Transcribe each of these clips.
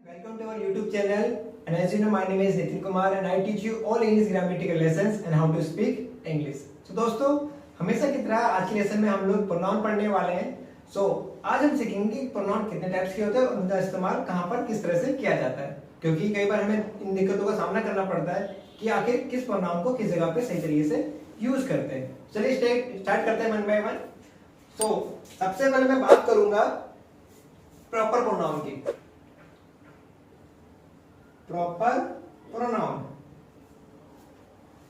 Welcome to our YouTube channel, and as you know, my name is Nitin Kumar and I teach you all English grammatical lessons and how to speak English. So दोस्तों, हमेशा की तरह आज के lesson में हम लोग pronoun पढ़ने वाले हैं. So आज हम सीखेंगे कि प्रोनाउन कितने टाइप्स के होते हैं और उनका इस्तेमाल कहाँ पर किस तरह से किया जाता है, क्योंकि कई बार हमें इन दिक्कतों का सामना करना पड़ता है कि आखिर किस प्रोनाउन को किस जगह पे सही तरीके से यूज करते हैं. चलिए स्टार्ट करते हैं वन बाय वन. सो सबसे पहले मैं बात करूंगा प्रॉपर प्रोनाउन की. प्रॉपर प्रोनाउन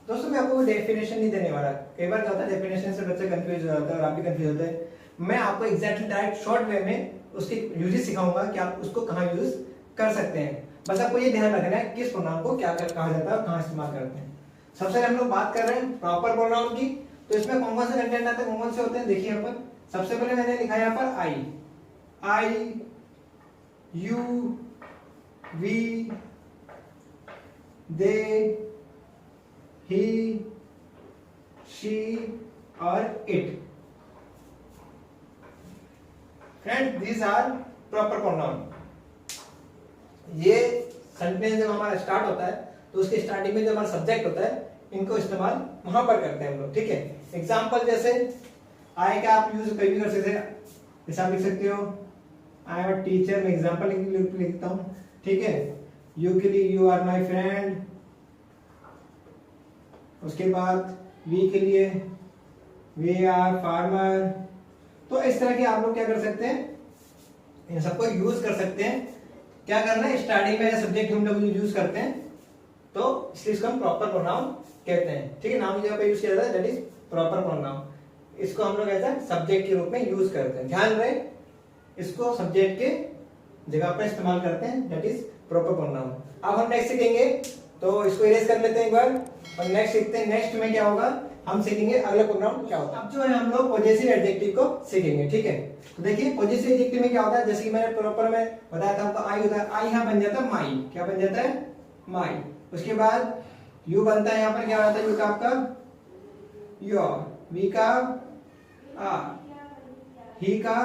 दोस्तों, मैं आपको डेफिनेशन नहीं देने वाला. कई बार क्या होता है, डेफिनेशन से बच्चे कंफ्यूज हो जाते हैं और आप भी कंफ्यूज होते हैं. मैं आपको एग्जैक्टली डायरेक्ट शॉर्ट वे में उसके यूजेस सिखाऊंगा कि आप उसको कहां यूज कर सकते हैं. बस आपको ये ध्यान रखना है किस प्रोनाउन को क्या कहा जाता है और कहां इस्तेमाल करते हैं. सबसे पहले हम लोग बात कर रहे हैं प्रॉपर प्रोनाउन की. तो इसमें कौन कौन से कंटेंट आते हैं, कौन कौन से होते हैं, देखिए यहाँ पर. सबसे पहले मैंने लिखा यहाँ पर I, you, we, they, he, she और it. Friend, these are proper pronoun. ये सेंटेंस जब हमारा स्टार्ट होता है तो उसके स्टार्टिंग में जो हमारा सब्जेक्ट होता है, इनको इस्तेमाल वहां पर करते हैं हम लोग. ठीक है. एग्जाम्पल जैसे आई का आप यूज कभी भी कर सकते हैं. जैसे आप लिख सकते हो आई एम अ टीचर. मैं एग्जाम्पल लिखता हूं. ठीक है. यू के लिए यू आर माई फ्रेंड. उसके बाद वी के लिए वी आर फार्मर. तो इस तरह के आप लोग क्या कर सकते हैं, इन सबको यूज कर सकते हैं. क्या करना है, स्टार्टिंग में सब्जेक्ट हम लोग यूज करते हैं तो इसलिए इसको हम प्रॉपर प्रोनाउन कहते हैं. ठीक है. नाउन की जगह पे यूज किया जाता है, दैट इज प्रॉपर प्रोनाउन. इसको हम लोग ऐसा सब्जेक्ट के रूप में यूज करते हैं. ध्यान रहे, इसको सब्जेक्ट के जगह पर इस्तेमाल करते हैं, दैट इज प्रॉपर प्रोनाउन. अब हम नेक्स्ट सीखेंगे, तो इसको इरेज कर लेते हैं एक बार और नेक्स्ट सीखते हैं. नेक्स्ट में क्या होगा, हम सीखेंगे अगला प्रोनाउन क्या होता है. अब जो है हम लोग पॉजेसिव एडजेक्टिव को सीखेंगे. ठीक है. तो देखिए पॉजेसिव एडजेक्टिव में क्या होता है, जैसे कि मैंने प्रॉपर में बताया था, तो आई होता है. आई यहां बन जाता है माई. क्या बन जाता है, माई. उसके बाद यू बनता है, यहां पर क्या आता है, यू का आपका योर, वी का आर, ही का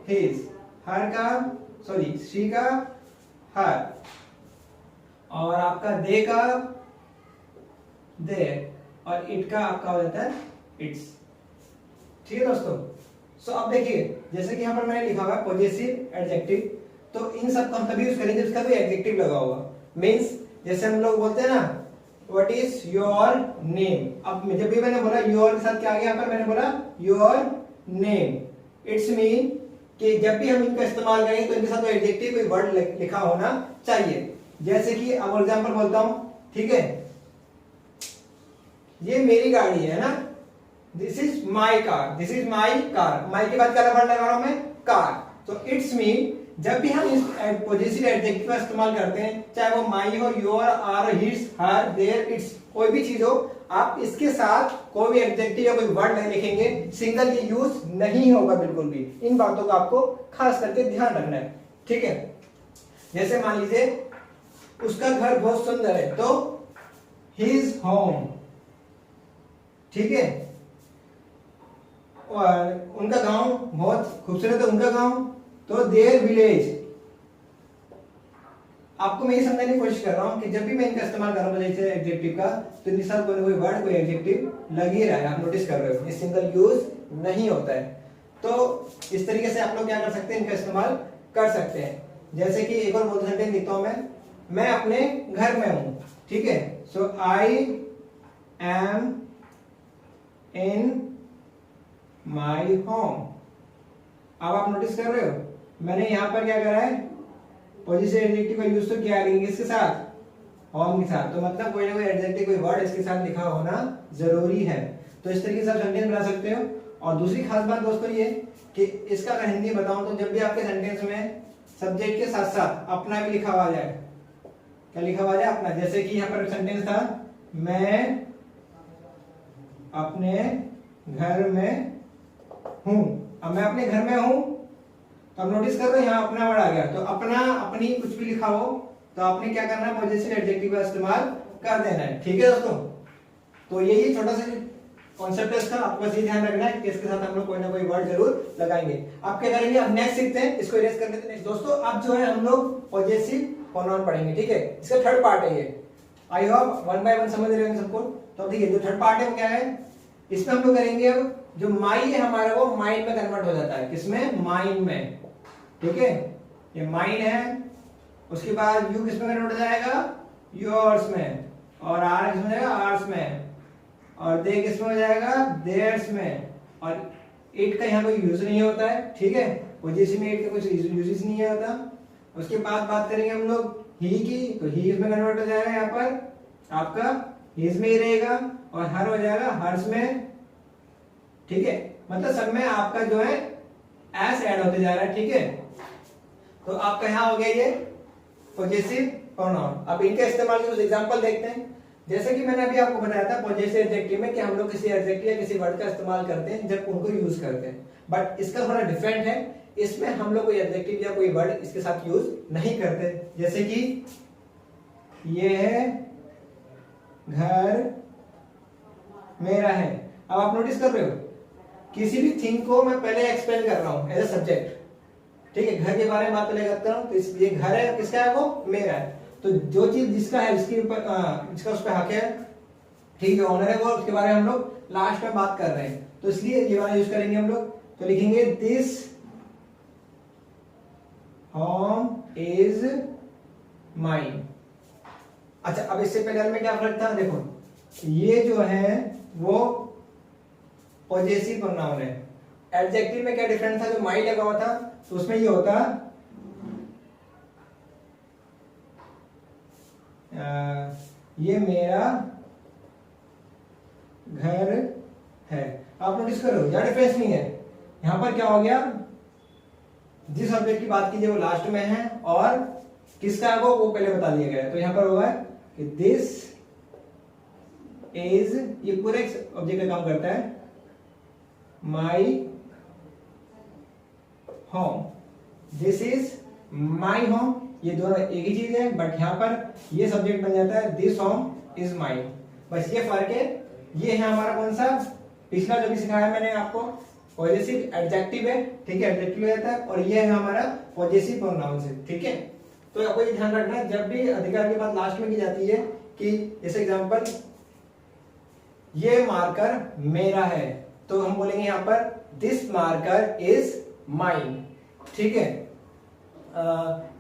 हिज, हर का सॉरी शी का हर, और आपका दे का देयर, और इट का आपका हो जाता है इट्स. ठीक है दोस्तों. सो अब देखिए, जैसे कि यहां पर मैंने लिखा हुआ है पॉजेसिव एडजेक्टिव, तो इन सब को हम तभी यूज करेंगे जिसका कोई एडजेक्टिव लगा होगा. मींस जैसे हम लोग बोलते हैं ना, व्हाट इज योर नेम. अब जब भी मैंने बोला योर के साथ क्या आ गया, यहाँ पर मैंने बोला योर नेम. इट्स मीन कि जब भी हम इनका इस्तेमाल करेंगे तो इनके साथ एडजेक्टिव कोई वर्ड लिखा होना चाहिए. जैसे कि अब एग्जांपल बोलता हूं. ठीक है. ये मेरी गाड़ी है ना, this is my car. This is my car. My के बाद क्या वर्ड लगा रहा हूं मैं, कार. तो इट्स मीन जब भी हम इस पॉजेसिव एडजेक्टिव का इस्तेमाल करते हैं, चाहे वो माई हो, your, our, his, her, their, its, कोई भी चीज हो, आप इसके साथ कोई भी एडजेक्टिव या कोई वर्ड नहीं लिखेंगे, सिंगल ये यूज नहीं होगा बिल्कुल भी. इन बातों का आपको खास करके ध्यान रखना है. ठीक है. जैसे मान लीजिए उसका घर बहुत सुंदर है, तो हिज होम. ठीक है. और उनका गांव बहुत खूबसूरत है, उनका गांव, तो देयर विलेज. आपको मैं ये समझाने की कोशिश कर रहा हूं कि जब भी मैं इनका इस्तेमाल कर रहा हूं जैसे एडजेक्टिव का, तो इनके साथ कोई वर्ड कोई एडजेक्टिव लग ही रहा है. आप नोटिस कर रहे हो, ये सिंगल यूज नहीं होता है. तो इस तरीके से आप लोग क्या कर सकते हैं, इनका इस्तेमाल कर सकते हैं. जैसे कि एक और बोल सेंटेंस लिखता हूं मैं अपने घर में हूं. ठीक है. So I am in my home. अब आप नोटिस कर रहे हो, मैंने यहां पर क्या करा है, पॉजेसिव एडजेक्टिव का यूज तो किया है, किसके साथ, होम के साथ. तो मतलब कोई ना कोई एडजेक्टिव कोई वर्ड इसके साथ लिखा होना जरूरी है. तो इस तरीके से आप सेंटेंस बना सकते हो. और दूसरी खास बात दोस्तों ये कि इसका अगर हिंदी बताऊं तो जब भी आपके सेंटेंस में सब्जेक्ट के साथ साथ अपना भी लिखा हुआ जाए, क्या लिखा हुआ जाए, अपना. जैसे कि यहाँ पर सेंटेंस था, मैं अपने घर में हूं. अब मैं अपने घर में हूं, तो अब नोटिस करो यहाँ अपना वर्ड आ गया. तो अपना, अपनी, कुछ भी लिखा हो तो आपने क्या करना है, पॉजेसिव एडजेक्टिव का इस्तेमाल कर देना है. ठीक है दोस्तों. तो यही छोटा सा कॉन्सेप्ट है इसका, आपको बस ये ध्यान रखना है कि इसके साथ हम लोग कोई ना कोई वर्ड जरूर लगाएंगे। अब क्या करेंगे, अब नेक्स्ट सीखते हैं, इसको इरेज कर लेते हैं। दोस्तों अब जो है हम लोग पॉजेसिव प्रोनाउन पढ़ेंगे, ठीक है, इसका थर्ड पार्ट है ये। I hope one by one समझ रहे होंगे सबको। तो देखिए जो थर्ड पार्ट है वो क्या है, इसमें हम लोग करेंगे अब जो माई है हमारा वो माइंड में कन्वर्ट हो जाता है। किसमें, माइंड में, ठीक है, ये माइंड है। उसके बाद यू किसमें कन्वर्ट हो जाएगा, योर्स में, और आर किसमें हो जाएगा, आर्स में, और दे किसमें हो जाएगा, देयर्स में, और इट का यहाँ कोई यूज नहीं होता है, ठीक है, पॉजेसिव में इट का कुछ यूजेस नहीं होता। उसके बाद बात करेंगे हम लोग ही की, तो ही इसमें कन्वर्ट हो जाएगा यहाँ पर आपका हिज में ही रहेगा, और हर हो जाएगा हर्स में, ठीक है, मतलब सब में आपका जो है एस ऐड होते जा रहा है, ठीक है। तो आपका यहाँ हो गया ये पॉजेसिव प्रोनाउन। अब इनका इस्तेमाल के कुछ एग्जांपल देखते हैं। जैसे कि मैंने अभी आपको बताया था पॉजेसिव एडजेक्टिव में कि हम लोग किसी एडजेक्टिव या किसी वर्ड का इस्तेमाल करते हैं जब उनको यूज करते हैं, बट इसका थोड़ा डिफरेंट है। इसमें हम लोग कोई एडजेक्टिव या कोई वर्ड इसके साथ यूज नहीं करते। जैसे कि ये है घर मेरा है। अब आप नोटिस कर रहे हो किसी भी थिंग को मैं पहले एक्सप्लेन कर रहा हूं एज ए सब्जेक्ट, ठीक है, घर के बारे में बात पहले करता हूं, तो ये घर है, किसका है, वो मेरा है। तो जो चीज जिसका है, जिसके ऊपर जिसका उस पर हक है, ठीक है, ऑनर है वो, उसके बारे में हम लोग लास्ट में बात कर रहे हैं, तो इसलिए ये वाला यूज करेंगे हम लोग। तो लिखेंगे दिस होम इज माइन। अच्छा, अब इससे पहले में क्या फर्क था, देखो ये जो है वो पॉजेसिव प्रोनाउन है। एडजेक्टिव में क्या डिफरेंस था, जो माई लगा हुआ था तो उसमें ये होता ये मेरा घर है। आप नोटिस करो यहाँ डिफरेंस नहीं है। यहां पर क्या हो गया, जिस ऑब्जेक्ट की बात कीजिए वो लास्ट में है, और किसका है वो पहले बता दिया गया है। तो यहां पर होगा कि दिस इज, ये पूरे ऑब्जेक्ट का काम करता है, my home, this is my home, ये दोनों एक ही चीज है, बट यहां पर ये सब्जेक्ट बन जाता है दिस होम इज माइन। बस ये फर्क है। ये है हमारा कौन सा, पिछला जो भी सिखाया मैंने आपको, पॉजेसिव एडजेक्टिव है, ठीक है, एडजेक्टिव रहता है, और ये है हमारा पॉजेसिव प्रोनाउन है, ठीक है। तो आपको ये ध्यान रखना है जब भी अधिकार की बात लास्ट में की जाती है कि जैसे एग्जांपल ये मार्कर मेरा है, तो हम बोलेंगे यहां पर दिस मार्कर इज माइन, ठीक है।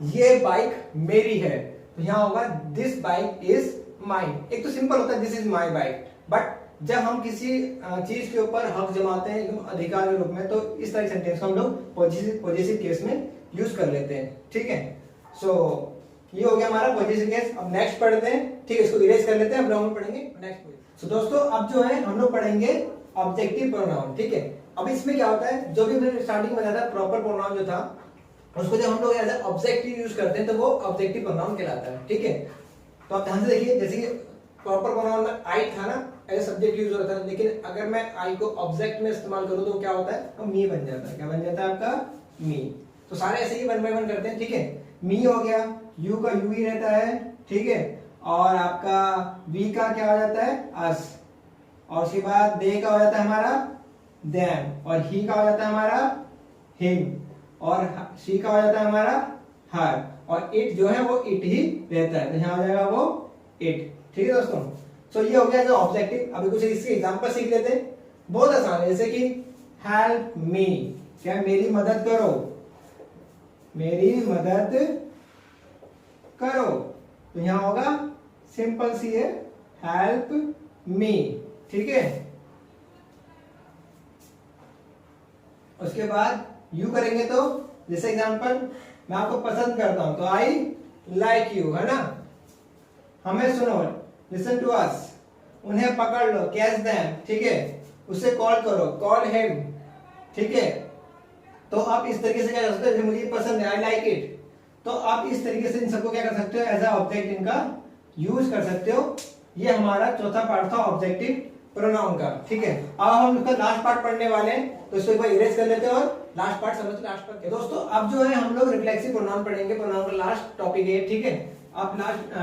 ये बाइक मेरी है, तो यहां होगा दिस बाइक इज माइन। एक तो सिंपल होता है this is my bike, but जब हम किसी चीज के ऊपर हक जमाते हैं अधिकार के रूप में, तो इस तरह के सेंटेंस को हम लोग पॉजेसिव केस में यूज कर लेते हैं, ठीक है। सो ये हो गया हमारा पॉजेसिव केस। अब नेक्स्ट पढ़ते हैं, ठीक है, इसको इरेज कर लेते हैं, अब राउंड पढ़ेंगे नेक्स्ट। सो दोस्तों अब जो है हम लोग पढ़ेंगे ऑब्जेक्टिव प्रोनाउन, ठीक है। अब इसमें क्या होता है, जो भी मैंने स्टार्टिंग में बताया था प्रॉपर प्रोनाउन जो था, उसको जब हम लोग एज ऑब्जेक्टिव यूज करते हैं तो वो ऑब्जेक्टिव प्रोनाउन कहलाता है, ठीक है। तो आप ध्यान से देखिए, जैसे कि प्रॉपर प्रोनाउन में आई था ना, एज सब्जेक्ट यूज होता है, लेकिन अगर मैं आई को ऑब्जेक्ट में इस्तेमाल करूं तो क्या होता है, तो मी बन जाता है। क्या बन जाता है आपका, मी। तो सारे ऐसे ही वन बाय वन करते हैं, ठीक है। मी हो गया, यू का यू ही रहता है, ठीक है, और आपका वी का क्या हो जाता है, अस, और उसके बाद दे का हो जाता है हमारा देम, और ही का हो जाता है हमारा हिम, और शी का हो जाता है हमारा हर, और इट जो है वो इट ही रहता है, तो यहाँ हो जाएगा वो इट, ठीक है दोस्तों। सो ये हो गया जो ऑब्जेक्टिव। अभी कुछ इसके एग्जांपल सीख लेते हैं, बहुत आसान है। जैसे कि हेल्प मी, क्या मेरी मदद करो, मेरी मदद करो, तो यहां होगा सिंपल सी है हेल्प मी, ठीक है। उसके बाद यू करेंगे तो जैसे एग्जांपल मैं आपको पसंद करता हूं तो आई लाइक यू, है ना। हमें सुनो, लिसन टू अस, उन्हें पकड़ लो, कैच देम, ठीक है। उसे कॉल करो, कॉल हिम, ठीक है। तो आप इस तरीके से क्या कर सकते हो, मुझे पसंद है, आई लाइक इट, तो आप इस तरीके से इन सबको क्या कर सकते हो, एज अ ऑब्जेक्ट इनका यूज कर सकते हो। ये हमारा चौथा पार्ट था ऑब्जेक्टिव प्रोनाउन का, ठीक है। अब हम इसका लास्ट पार्ट पढ़ने वाले हैं, तो इसको एक बार इरेज कर लेते हैं और लास्ट पार्ट समझते हैं। लास्ट पार्ट दोस्तों अब जो है हम लोग रिफ्लेक्सिव प्रोनाउन पढ़ेंगे, प्रोनाउन का लास्ट टॉपिक है, ठीक है। अब लास्ट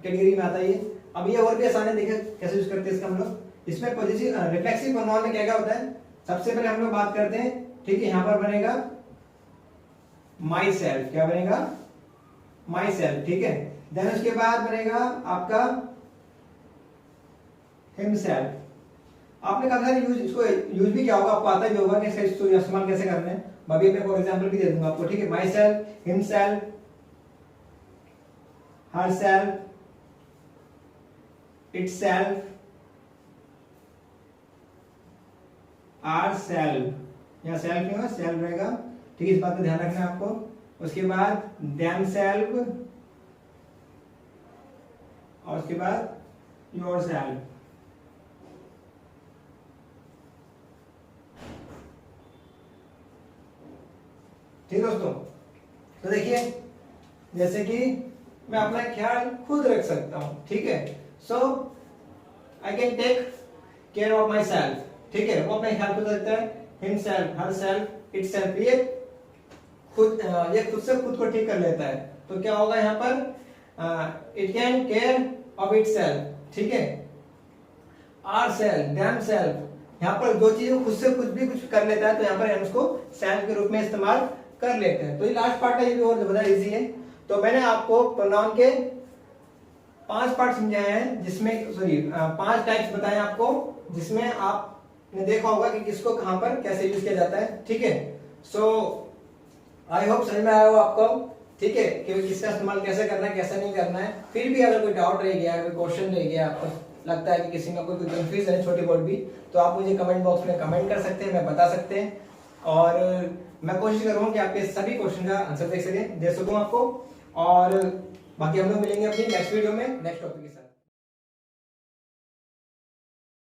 कैटेगरी में आता है ये। अब ये और भी आसान है, देखिए कैसे यूज करते हैं इसका हम लोग। इसमें पॉजिटिव रिफ्लेक्सिव प्रोनाउन में क्या क्या होता है, सबसे पहले हम लोग बात करते हैं, ठीक है, यहां पर बनेगा माई सेल्फ, क्या बनेगा, माई सेल्फ, ठीक है। देन उसके बाद बनेगा आपका हिमसेल्फ। आपने काफी सारे यूज इसको यूज भी किया होगा, आपको आता भी होगा कि इसको इस्तेमाल कैसे करना है। मैं अभी अपने एग्जांपल भी दे दूंगा आपको, ठीक है। Myself, himself, herself, itself, ourself, या सेल्फ नहीं होगा, सेल्फ रहेगा, ठीक है, इस बात का ध्यान रखना है आपको। उसके बाद देमसेल्फ, और उसके बाद योरसेल्फ। ठीक दोस्तों, तो देखिए जैसे कि मैं अपना ख्याल खुद रख सकता हूं, ठीक है। So I can take care of myself, ठीक है, वो अपना ख्याल खुद रखता है। हिमसेल्फ, हरसेल्फ, इटसेल्फ, ये खुद से खुद को ठीक कर लेता है। तो क्या होगा यहाँ पर, it can care of itself, ठीक है। आरसेल्फ, देमसेल्फ, यहाँ पर दो चीजें खुद से कुछ भी कुछ कर लेता है, तो यहाँ पर हम उसको सेल्फ के रूप में इस्तेमाल कर लेते हैं। तो ये लास्ट पार्ट है, ये भी और ज्यादा इजी है। तो मैंने आपको प्रोनाउन के 5 पार्ट समझाए हैं, जिसमें 5 टाइप्स बताए आपको, जिसमें आपने देखा होगा कि किसको कहां पर कैसे यूज किया जाता है, ठीक है। सो आई होप समझ में आया हो आपको, ठीक है, कि किसका इस्तेमाल कैसे करना है, कैसे नहीं करना है। फिर भी अगर कोई डाउट रह गया, कोई क्वेश्चन रह गया, आपको लगता है कि किसी में कोई कंफ्यूजन है छोटी बहुत भी, तो आप मुझे कमेंट बॉक्स में कमेंट कर सकते हैं, मैं बता सकते हैं, और मैं कोशिश करूंगा कि आपके सभी क्वेश्चन का आंसर दे सकूं आपको। और बाकी हम लोग मिलेंगे अपनी नेक्स्ट वीडियो में नेक्स्ट टॉपिक के साथ।